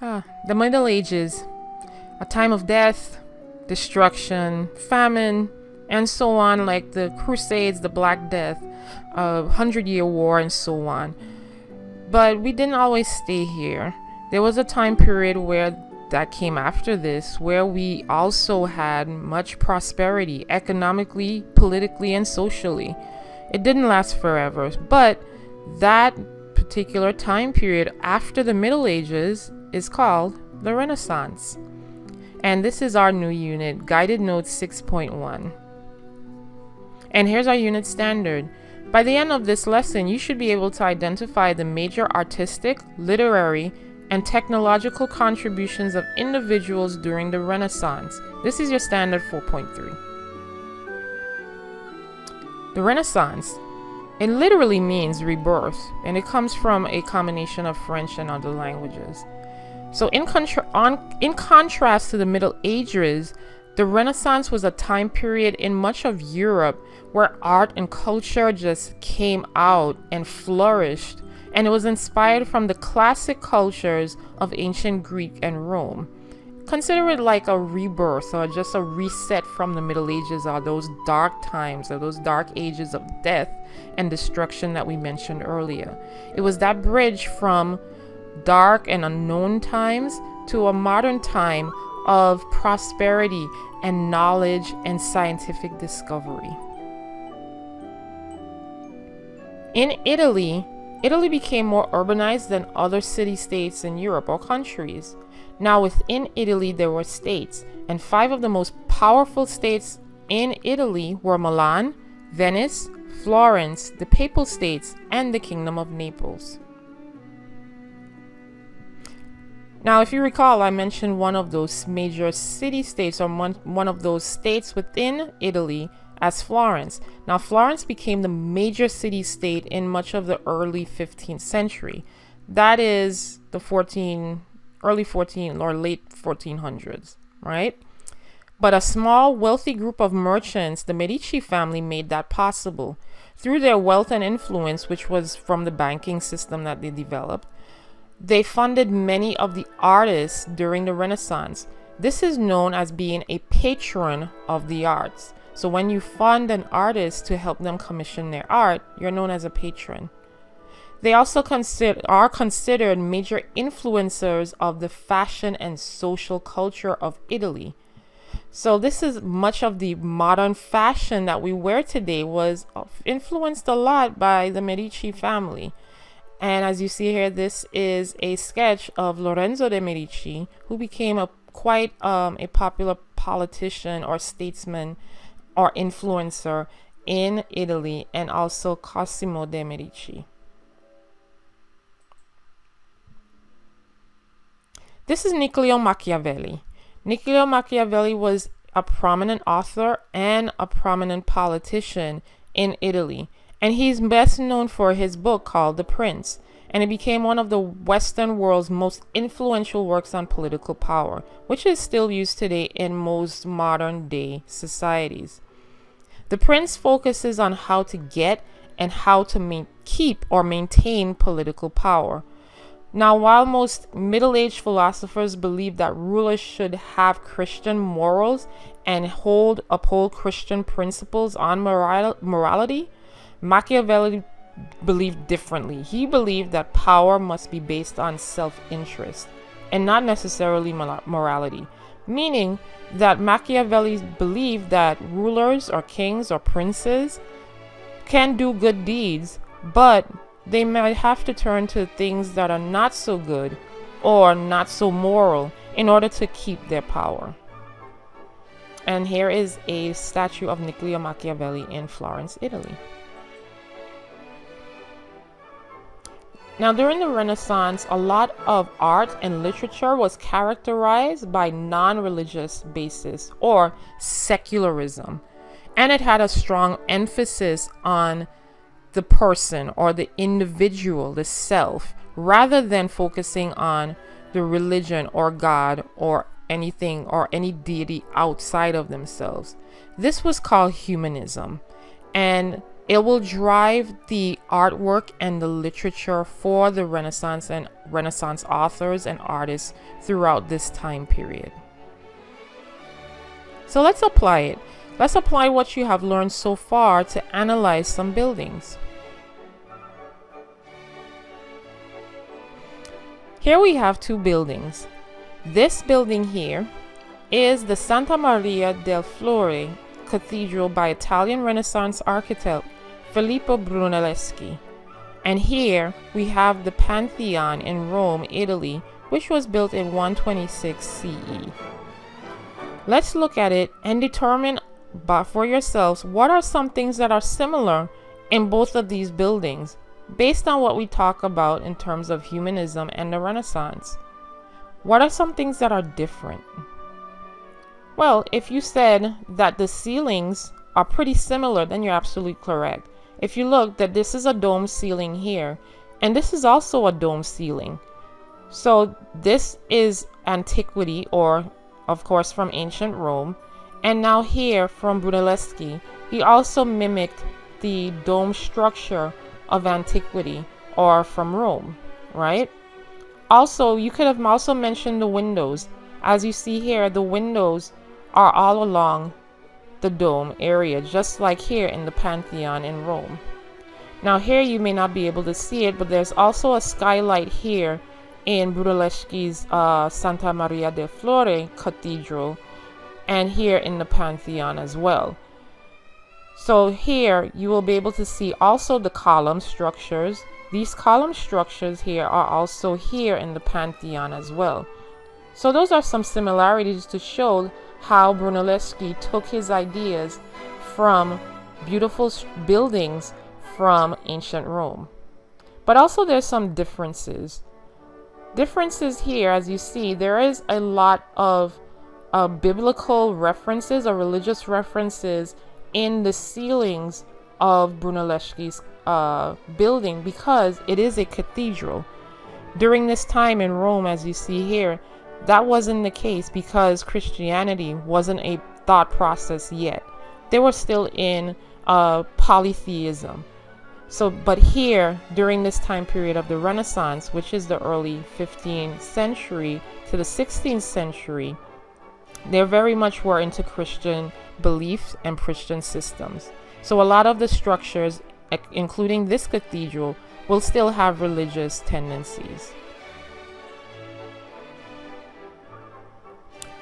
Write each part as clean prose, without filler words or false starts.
The Middle Ages, a time of death, destruction, famine, and so on, like the Crusades, the Black Death, 100-Year War, and so on. But we didn't always stay here. There was a time period where that came after this, where we also had much prosperity economically, politically, and socially. It didn't last forever, but that particular time period after the Middle Ages is called the Renaissance. And this is our new unit, Guided Notes 6.1. And here's our unit standard. By the end of this lesson, you should be able to identify the major artistic, literary, and technological contributions of individuals during the Renaissance. This is your standard 4.3. The Renaissance, it literally means rebirth, and it comes from a combination of French and other languages. So in contrast to the Middle Ages, the Renaissance was a time period in much of Europe where art and culture just came out and flourished, and it was inspired from the classic cultures of ancient Greek and Rome. Consider it like a rebirth or just a reset from the Middle Ages, or those dark times, or those dark ages of death and destruction that we mentioned earlier. It was that bridge from dark and unknown times to a modern time of prosperity and knowledge and scientific discovery. In Italy became more urbanized than other city-states in Europe or countries. Now within Italy there were states, and 5 of the most powerful states in Italy were Milan, Venice, Florence, the Papal States, and the Kingdom of Naples. Now, if you recall, I mentioned one of those major city-states, or one of those states within Italy, as Florence. Now, Florence became the major city-state in much of the early 15th century. That is the early 14 or late 1400s, right? But a small, wealthy group of merchants, the Medici family, made that possible. Through their wealth and influence, which was from the banking system that they developed, they funded many of the artists during the Renaissance. This is known as being a patron of the arts. So when you fund an artist to help them commission their art, you're known as a patron. They also are considered major influencers of the fashion and social culture of Italy. So this is much of the modern fashion that we wear today was influenced a lot by the Medici family. And as you see here, this is a sketch of Lorenzo de' Medici, who became quite a popular politician or statesman or influencer in Italy, and also Cosimo de' Medici. This is Niccolò Machiavelli. Niccolò Machiavelli was a prominent author and a prominent politician in Italy. And he's best known for his book called The Prince, and it became one of the Western world's most influential works on political power, which is still used today in most modern day societies. The Prince focuses on how to get and how to keep or maintain political power. Now, while most middle-aged philosophers believe that rulers should have Christian morals and uphold Christian principles on morality, Machiavelli believed differently. He believed that power must be based on self-interest and not necessarily morality, meaning that Machiavelli believed that rulers or kings or princes can do good deeds, but they might have to turn to things that are not so good or not so moral in order to keep their power. And here is a statue of Niccolò Machiavelli in Florence, Italy. Now, during the Renaissance, a lot of art and literature was characterized by non-religious basis or secularism, and it had a strong emphasis on the person or the individual, the self, rather than focusing on the religion or God or anything or any deity outside of themselves. This was called humanism, and It will drive the artwork and the literature for the Renaissance and Renaissance authors and artists throughout this time period. So let's apply it. Let's apply what you have learned so far to analyze some buildings. Here we have two buildings. This building here is the Santa Maria del Fiore Cathedral by Italian Renaissance architect Filippo Brunelleschi. And here we have the Pantheon in Rome, Italy, which was built in 126 CE. Let's look at it and determine for yourselves what are some things that are similar in both of these buildings based on what we talk about in terms of humanism and the Renaissance. What are some things that are different? Well, if you said that the ceilings are pretty similar, then you're absolutely correct. If you look that this is a dome ceiling here, and this is also a dome ceiling. So this is antiquity, or of course from ancient Rome. And now here from Brunelleschi, he also mimicked the dome structure of antiquity or from Rome, right? Also, you could have also mentioned the windows. As you see here, the windows are all along the dome area, just like here in the Pantheon in Rome. Now here you may not be able to see it, but there's also a skylight here in Brunelleschi's Santa Maria del Fiore Cathedral, and here in the Pantheon as well. So here you will be able to see also the column structures. These column structures here are also here in the Pantheon as well. So those are some similarities to show how Brunelleschi took his ideas from beautiful buildings from ancient Rome. But also there's some differences. Differences here, as you see, there is a lot of biblical references or religious references in the ceilings of Brunelleschi's building, because it is a cathedral. During this time in Rome, as you see here, that wasn't the case because Christianity wasn't a thought process yet. They were still in polytheism. So, but here, during this time period of the Renaissance, which is the early 15th century to the 16th century, they very much were into Christian beliefs and Christian systems. So a lot of the structures, including this cathedral, will still have religious tendencies.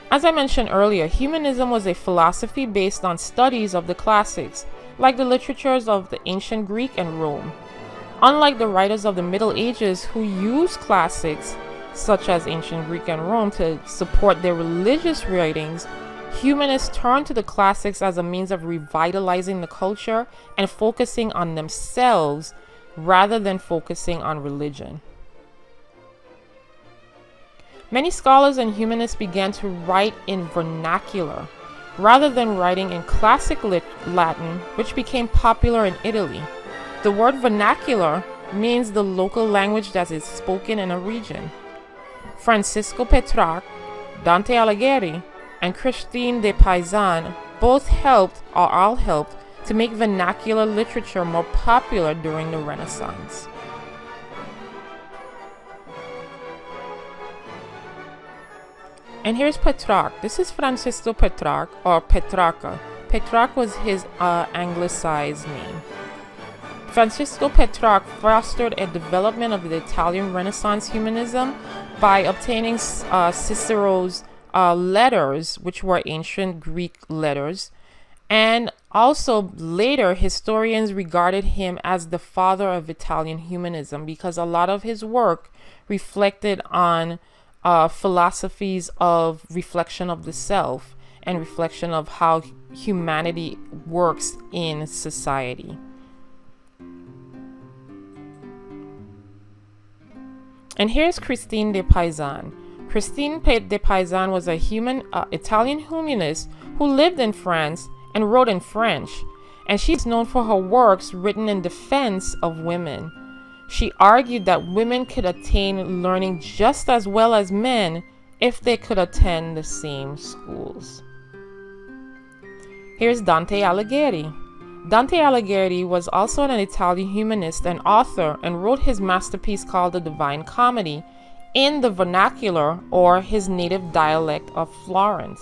As I mentioned earlier, humanism was a philosophy based on studies of the classics, like the literatures of the ancient Greek and Rome. Unlike the writers of the Middle Ages who used classics, such as ancient Greek and Rome, to support their religious writings, humanists turned to the classics as a means of revitalizing the culture and focusing on themselves rather than focusing on religion. Many scholars and humanists began to write in vernacular rather than writing in classic Latin, which became popular in Italy. The word vernacular means the local language that is spoken in a region. Francisco Petrarch, Dante Alighieri, and Christine de Pizan both helped, or all helped, to make vernacular literature more popular during the Renaissance. And here's Petrarch. This is Francisco Petrarch, or Petrarca. Petrarch was his anglicized name. Francisco Petrarch fostered a development of the Italian Renaissance humanism by obtaining Cicero's letters, which were ancient Greek letters. And also later, historians regarded him as the father of Italian humanism because a lot of his work reflected on philosophies of reflection of the self and reflection of how humanity works in society. And here's Christine de Pizan. Christine de Pizan was a Italian humanist who lived in France and wrote in French, and she's known for her works written in defense of women. She argued that women could attain learning just as well as men if they could attend the same schools. Here's Dante Alighieri. Dante Alighieri was also an Italian humanist and author and wrote his masterpiece called The Divine Comedy in the vernacular, or his native dialect of Florence.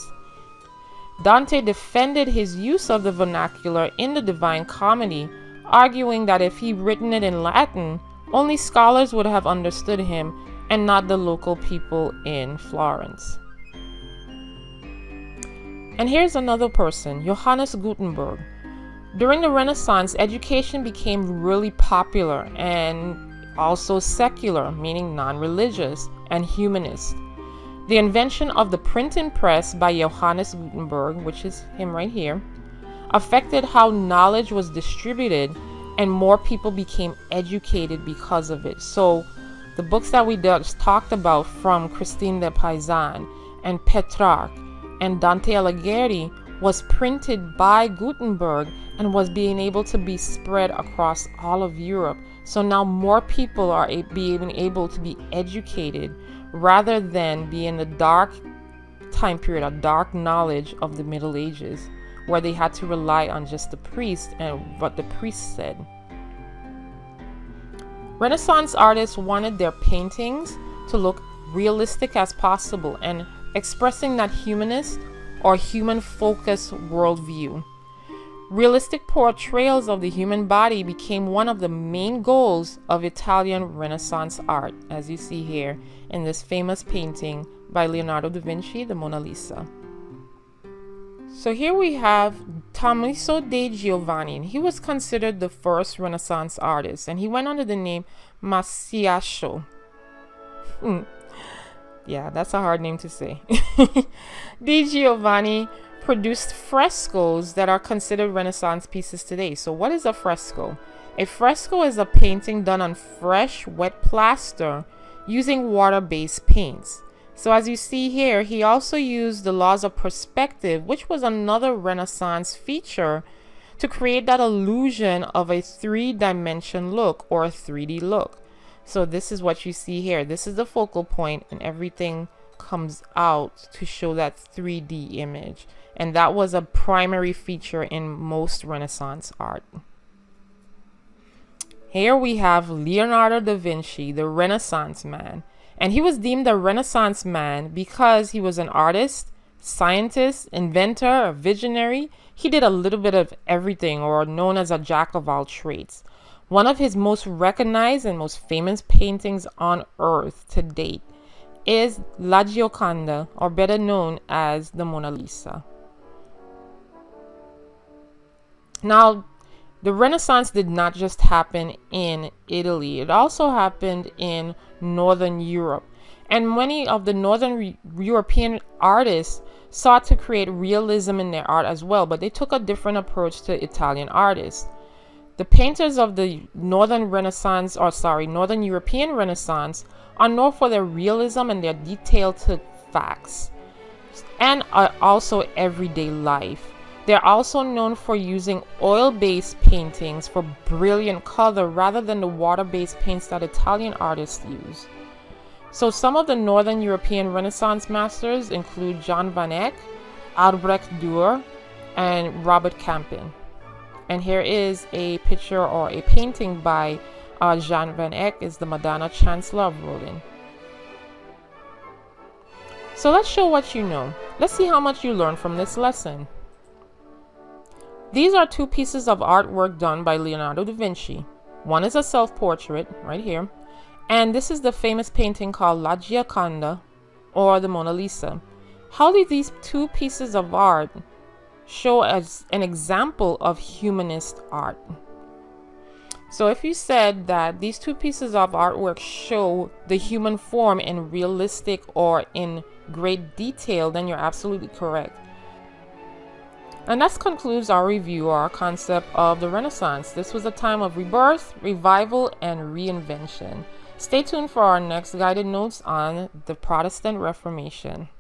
Dante defended his use of the vernacular in the Divine Comedy, arguing that if he'd written it in Latin, only scholars would have understood him and not the local people in Florence. And here's another person, Johannes Gutenberg. During the Renaissance, education became really popular and also secular, meaning non-religious, and humanist. The invention of the printing press by Johannes Gutenberg, which is him right here, affected how knowledge was distributed, and more people became educated because of it. So the books that we just talked about from Christine de Pizan and Petrarch and Dante Alighieri was printed by Gutenberg and was being able to be spread across all of Europe. So now more people are being able to be educated rather than be in the dark time period, a dark knowledge of the Middle Ages, where they had to rely on just the priest and what the priest said. Renaissance artists wanted their paintings to look realistic as possible and expressing that humanist or human-focused worldview. Realistic portrayals of the human body became one of the main goals of Italian Renaissance art, as you see here in this famous painting by Leonardo da Vinci, the Mona Lisa. So here we have Tommaso de Giovanni, and he was considered the first Renaissance artist, and he went under the name Masaccio. Yeah, that's a hard name to say. De Giovanni produced frescoes that are considered Renaissance pieces today. So what is a fresco? A fresco is a painting done on fresh, wet plaster using water-based paints. So as you see here, he also used the laws of perspective, which was another Renaissance feature, to create that illusion of a three-dimension look or a 3D look. So this is what you see here. This is the focal point, and everything comes out to show that 3D image. And that was a primary feature in most Renaissance art. Here we have Leonardo da Vinci, the Renaissance man. And he was deemed a Renaissance man because he was an artist, scientist, inventor, a visionary. He did a little bit of everything, or known as a jack of all trades. One of his most recognized and most famous paintings on earth to date is La Gioconda, or better known as the Mona Lisa. Now, the Renaissance did not just happen in Italy. It also happened in Northern Europe. And many of the Northern European artists sought to create realism in their art as well, but they took a different approach to Italian artists. The painters of the Northern European Renaissance are known for their realism and their detail to facts, and also everyday life. They're also known for using oil-based paintings for brilliant color rather than the water-based paints that Italian artists use. So some of the Northern European Renaissance masters include Jan van Eyck, Albrecht Dürer, and Robert Campin. And here is a picture or a painting by Jan van Eyck, is the Madonna Chancellor of Rodin. So let's show what you know. Let's see how much you learned from this lesson. These are two pieces of artwork done by Leonardo da Vinci. One is a self-portrait, right here, and this is the famous painting called La Gioconda, or the Mona Lisa. How do these two pieces of art show as an example of humanist art? So if you said that these two pieces of artwork show the human form in realistic or in great detail, then you're absolutely correct. And that concludes our review or our concept of the Renaissance. This was a time of rebirth, revival, and reinvention. Stay tuned for our next guided notes on the Protestant Reformation.